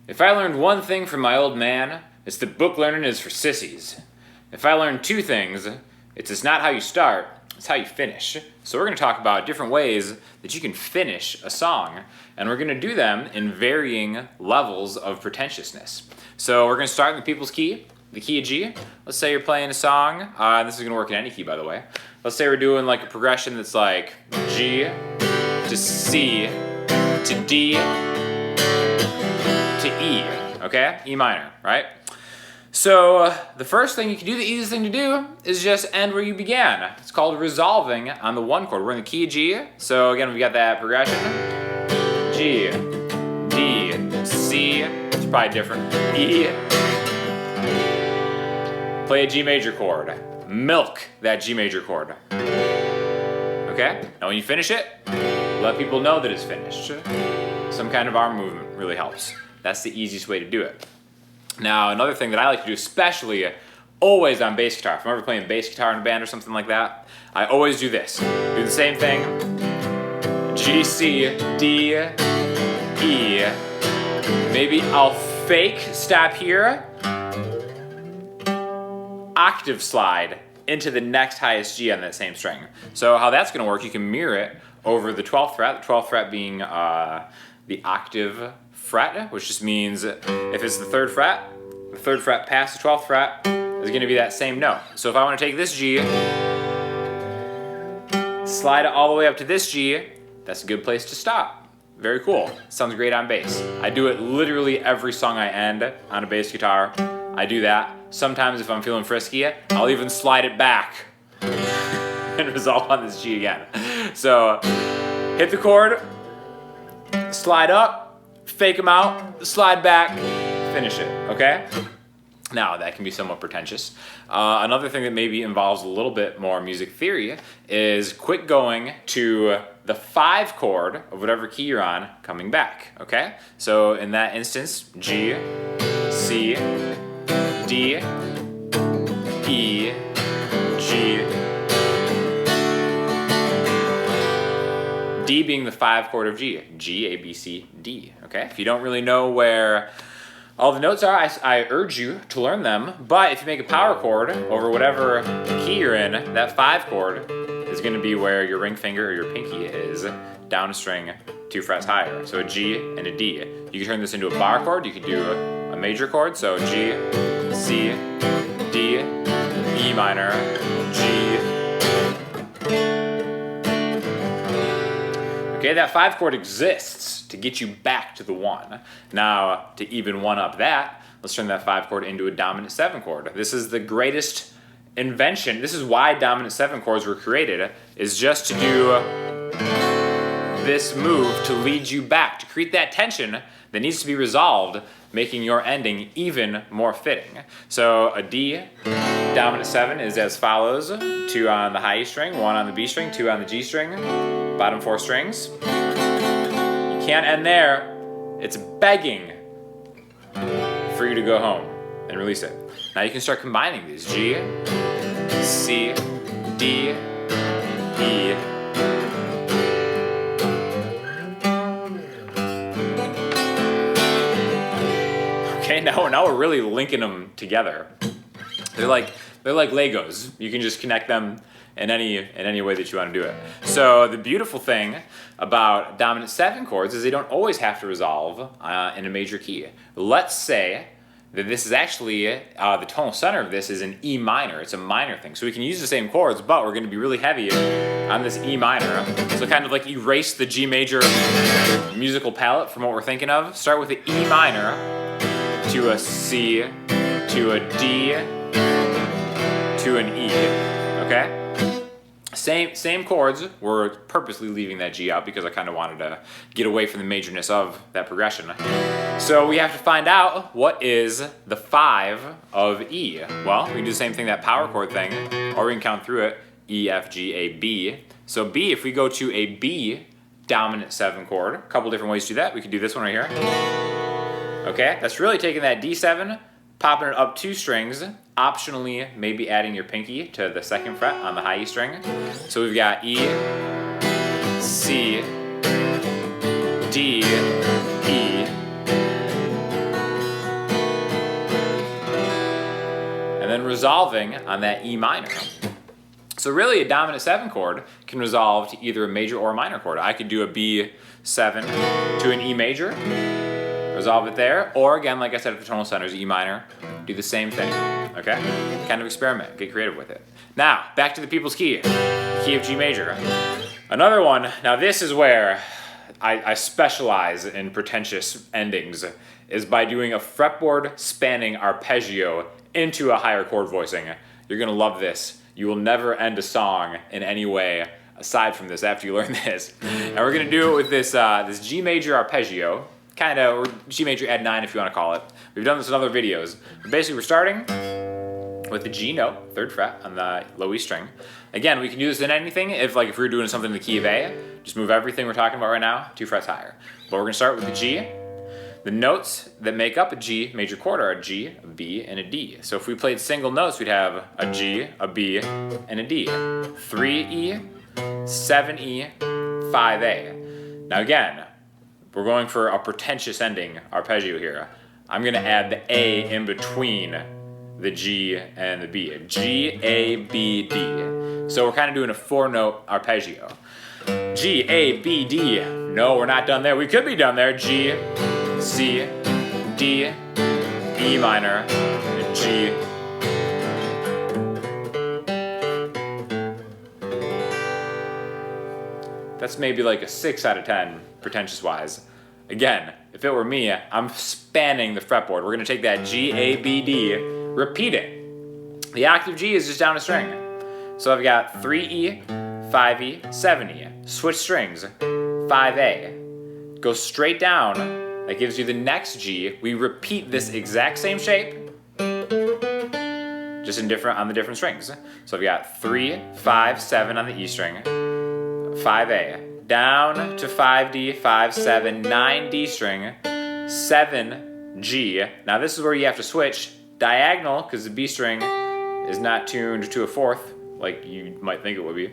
If I learned one thing from my old man, it's that book learning is for sissies. If I learned two things, it's not how you start, it's how you finish. So we're going to talk about different ways that you can finish a song, and we're going to do them in varying levels of pretentiousness. So we're going to start in the people's key, the key of G. Let's say you're playing a song. This is going to work in any key, by the way. Let's say we're doing like a progression that's like G to C to D to E, okay? E minor, right? So the first thing you can do, the easiest thing to do, is just end where you began. It's called resolving on the one chord. We're in the key of G. So again, we got that progression. G, D, C. It's probably different. E. Play a G major chord. Milk that G major chord. Okay? Now when you finish it, let people know that it's finished. Some kind of arm movement really helps. That's the easiest way to do it. Now, another thing that I like to do, especially always on bass guitar, if I'm ever playing bass guitar in a band or something like that, I always do this. Do the same thing. G, C, D, E. Maybe I'll fake stop here. Octave slide into the next highest G on that same string. So how that's going to work, you can mirror it over the 12th fret, the 12th fret being the octave fret, which just means if it's the third fret past the 12th fret is going to be that same note. So if I want to take this G, slide it all the way up to this G, that's a good place to stop. Very cool. Sounds great on bass. I do it literally every song I end on a bass guitar. I do that. Sometimes if I'm feeling frisky, I'll even slide it back and resolve on this G again. So hit the chord, slide up, fake them out, slide back, finish it, okay? Now, that can be somewhat pretentious. Another thing that maybe involves a little bit more music theory is quick going to the 5 chord of whatever key you're on, coming back, okay? So in that instance, G, C, D, E, G, D being the 5 chord of G. G, A, B, C, D, okay? If you don't really know where all the notes are, I urge you to learn them, but if you make a power chord over whatever key you're in, that 5 chord is gonna be where your ring finger or your pinky is, down a string 2 frets higher. So a G and a D. You can turn this into a bar chord, you could do a major chord, so G, C, D, E minor, G. Okay, that 5 chord exists to get you back to the 1. Now, to even one up that, let's turn that 5 chord into a dominant 7 chord. This is the greatest invention. This is why dominant 7 chords were created, is just to do this move to lead you back, to create that tension that needs to be resolved, making your ending even more fitting. So a D dominant 7 is as follows: 2 on the high E string, 1 on the B string, 2 on the G string, bottom 4 strings. You can't end there. It's begging for you to go home and release it. Now you can start combining these: G, C, D, E. Okay, now we're really linking them together. They're like Legos. You can just connect them in any way that you want to do it. So the beautiful thing about dominant 7 chords is they don't always have to resolve in a major key. Let's say that this is actually, the tonal center of this is an E minor. It's a minor thing. So we can use the same chords, but we're going to be really heavy on this E minor. So kind of like erase the G major musical palette from what we're thinking of. Start with the E minor to a C to a D to an E, okay? Same chords. We're purposely leaving that G out because I kind of wanted to get away from the majorness of that progression. So we have to find out what is the 5 of E. Well, we can do the same thing, that power chord thing, or we can count through it: E, F, G, A, B. So B, if we go to a B dominant 7 chord, a couple different ways to do that. We could do this one right here. Okay, that's really taking that D7, popping it up 2 strings, optionally maybe adding your pinky to the 2nd fret on the high E string. So we've got E, C, D, E, resolving on that E minor. So really a dominant 7 chord can resolve to either a major or a minor chord. I could do a B7 to an E major, resolve it there, or again, like I said, if the tonal center is E minor, do the same thing, okay? Kind of experiment, get creative with it. Now, back to the people's key, the key of G major. Another one, now this is where I specialize in pretentious endings, is by doing a fretboard-spanning arpeggio into a higher chord voicing. You're gonna love this. You will never end a song in any way aside from this after you learn this. Now we're gonna do it with this, this G major arpeggio, kind of, or G major add 9 if you wanna call it. We've done this in other videos. But basically we're starting with the G note, 3rd fret on the low E string. Again, we can do this in anything. If we were doing something in the key of A, just move everything we're talking about right now 2 frets higher. But we're gonna start with the G. The notes that make up a G major chord are a G, a B, and a D. So if we played single notes, we'd have a G, a B, and a D. 3E, 7E, 5A. Now again, we're going for a pretentious ending arpeggio here. I'm gonna add the A in between the G and the B. G, A, B, D. So we're kind of doing a 4-note arpeggio. G, A, B, D. No, we're not done there. We could be done there. G, C, D, E minor, G. That's maybe like a 6 out of 10, pretentious-wise. Again, if it were me, I'm spanning the fretboard. We're gonna take that G, A, B, D, repeat it. The octave G is just down a string. So I've got 3E, 5E, 7E. Switch strings, 5A. Go straight down. That gives you the next G. We repeat this exact same shape, just on the different strings. So I've got 3, 5, 7 on the E string, 5A, down to 5D, 5, 7, 9 D string, 7 G. Now this is where you have to switch diagonal because the B string is not tuned to a 4th like you might think it would be.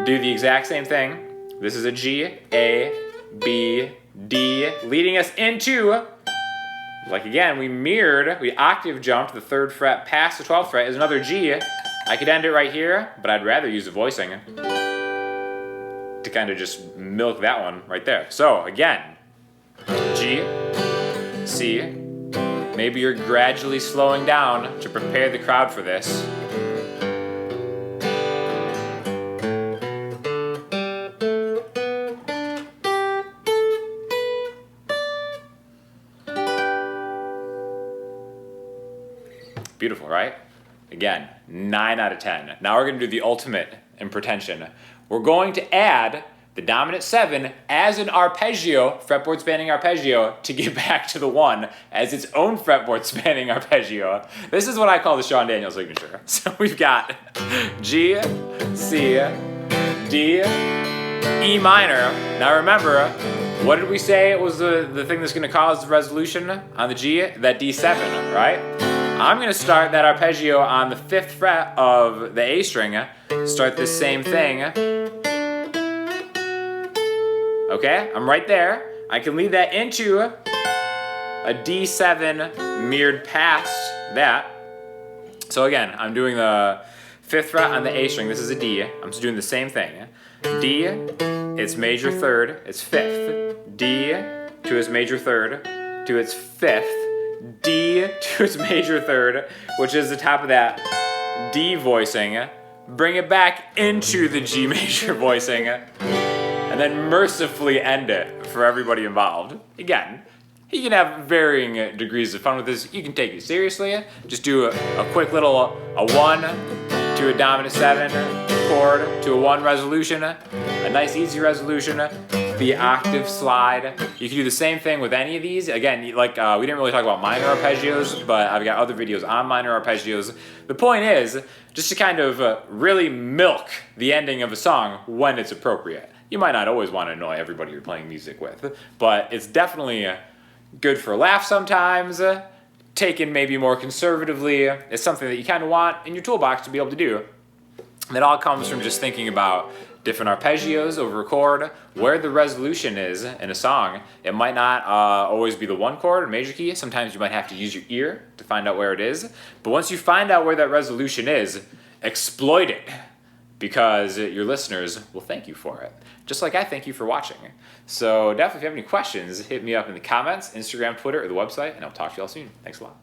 Do the exact same thing. This is a G, A, B, D, leading us into, like again, we octave jumped the 3rd fret past the 12th fret is another G. I could end it right here, but I'd rather use the voicing to kind of just milk that one right there. So again, G, C, maybe you're gradually slowing down to prepare the crowd for this. Beautiful, right? Again, 9 out of 10. Now we're going to do the ultimate in pretension. We're going to add the dominant 7 as an arpeggio, fretboard spanning arpeggio, to get back to the 1 as its own fretboard spanning arpeggio. This is what I call the Sean Daniels signature. So we've got G, C, D, E minor. Now remember, what did we say it was the thing that's going to cause the resolution on the G? That D7, right? I'm going to start that arpeggio on the 5th fret of the A string, start the same thing. Okay, I'm right there. I can lead that into a D7 mirrored past that. So again, I'm doing the 5th fret on the A string. This is a D. I'm just doing the same thing. D, its major 3rd, its 5th. D to its major 3rd, to its 5th. D to its major 3rd, which is the top of that D voicing. Bring it back into the G major voicing, and then mercifully end it for everybody involved. Again, you can have varying degrees of fun with this. You can take it seriously. Just do a quick little a 1 to a dominant 7 chord to a 1 resolution, a nice easy resolution. The octave slide. You can do the same thing with any of these. Again, like we didn't really talk about minor arpeggios, but I've got other videos on minor arpeggios. The point is just to kind of really milk the ending of a song when it's appropriate. You might not always want to annoy everybody you're playing music with, but it's definitely good for a laugh sometimes. Taken maybe more conservatively, it's something that you kind of want in your toolbox to be able to do. And it all comes from just thinking about different arpeggios over a chord, where the resolution is in a song. It might not always be the one chord or major key. Sometimes you might have to use your ear to find out where it is. But once you find out where that resolution is, exploit it, because your listeners will thank you for it. Just like I thank you for watching. So definitely if you have any questions, hit me up in the comments, Instagram, Twitter, or the website, and I'll talk to you all soon. Thanks a lot.